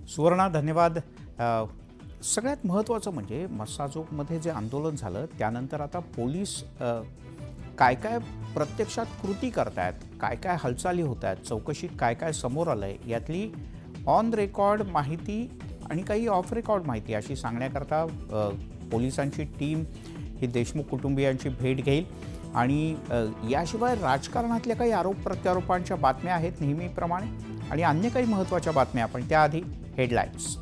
सुवर्णा, धन्यवाद. सगळ्यात महत्त्वाचं म्हणजे मस्साजोगमध्ये जे आंदोलन झालं त्यानंतर आता पोलीस काय काय प्रत्यक्षात कृती करतायत, काय काय हालचाली होत आहेत, चौकशीत काय काय समोर आलं आहे, यातली ऑन रेकॉर्ड माहिती आणि काही ऑफ रेकॉर्ड माहिती अशी सांगण्याकरता पोलिसांची टीम ही देशमुख कुटुंबियांची भेट घेईल. आणि याशिवाय राजकारणातल्या काही आरोप प्रत्यारोपांच्या बातम्या आहेत नेहमीप्रमाणे आणि अन्य काही महत्त्वाच्या बातम्या. आपण त्याआधी हेडलाईन्स.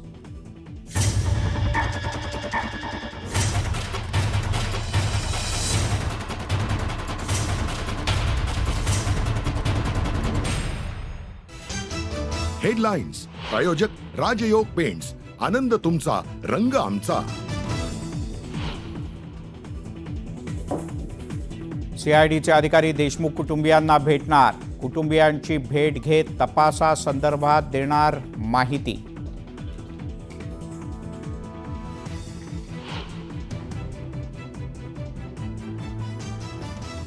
हेडलाईन्स प्रायोजक राजयोग पेंट्स. आनंद तुमचा, रंग आमचा. CIDचे अधिकारी देशमुख कुटुंबियांना भेटणार. कुटुंबियांची भेट घेत तपासासंदर्भात देणार माहिती.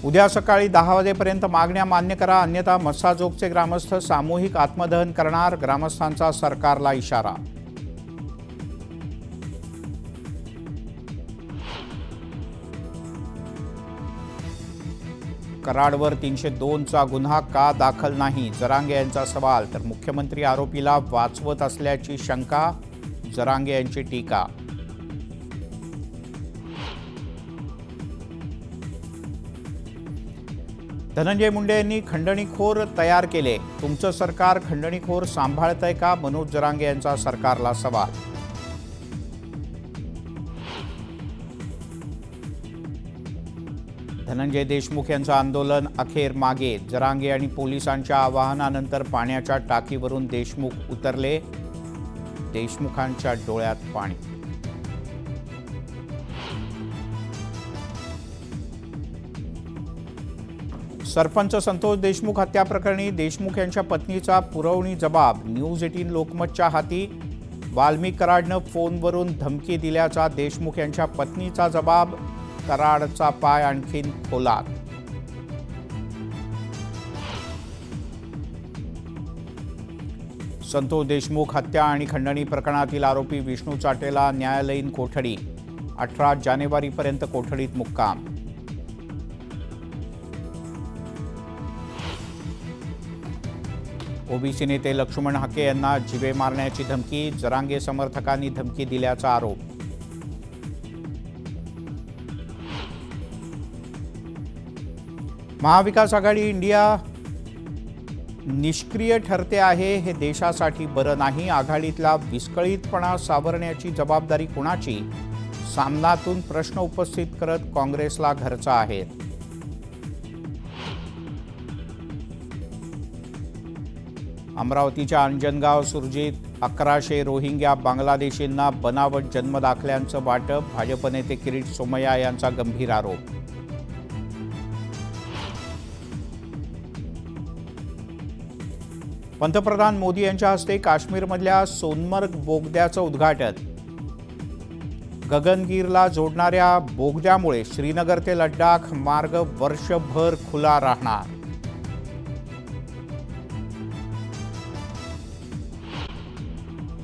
उद्या सकाळी 10 वाजेपर्यंत मागण्या मान्य करा, अन्यथा मस्साजोगचे ग्रामस्थ सामूहिक आत्मदहन करणार. ग्रामस्थांचा सरकारला इशारा. कराडवर 302चा गुन्हा का दाखल नाही, जरांगे यांचा सवाल. तर मुख्यमंत्री आरोपीला वाचवत असल्याची शंका, जरांगे यांची टीका. धनंजय मुंडे यांनी खंडणीखोर तयार केले, तुमचं सरकार खंडणीखोर सांभाळतंय का, मनोज जरांगे यांचा सरकारला सवाल. धनंजय देशमुख यांचं आंदोलन अखेर मागे. जरांगे आणि पोलिसांच्या आवाहनानंतर पाण्याच्या टाकीवरून देशमुख उतरले. देशमुखांच्या डोळ्यात पाणी. सरपंच संतोष देशमुख हत्या प्रकरणी देशमुख यांच्या पत्नीचा पुरवणी जबाब न्यूज 18 लोकमतच्या हाती. वाल्मिक कराडनं फोनवरून धमकी दिल्याचा देशमुख यांच्या पत्नीचा जबाब. कराडचा पाय आणखीन खोलात. संतोष देशमुख हत्या आणि खंडणी प्रकरणातील आरोपी विष्णू चाटेला न्यायालयीन कोठडी. 18 जानेवारीपर्यंत कोठडीत मुक्काम. ओबीसी नेते लक्ष्मण हाके यांना जीवे मारण्याची धमकी. जरांगे समर्थकांनी धमकी दिल्याचा आरोप. महाविकास आघाडी इंडिया निष्क्रिय ठरते आहे, हे देशासाठी बरं नाही. आघाडीतला विस्कळीतपणा सावरण्याची जबाबदारी कुणाची, सामनातून प्रश्न उपस्थित करत काँग्रेसला घरचा आहे. अमरावतीच्या अंजनगाव सुरजीत 1100 रोहिंग्या बांगलादेशींना बनावट जन्मदाखल्यांचं वाटप. भाजप नेते किरीट सोमय्या यांचा गंभीर आरोप. पंतप्रधान मोदी यांच्या हस्ते काश्मीरमधल्या सोनमर्ग बोगद्याचं उद्घाटन. गगनगीरला जोडणाऱ्या बोगद्यामुळे श्रीनगर ते लडाख मार्ग वर्षभर खुला राहणार.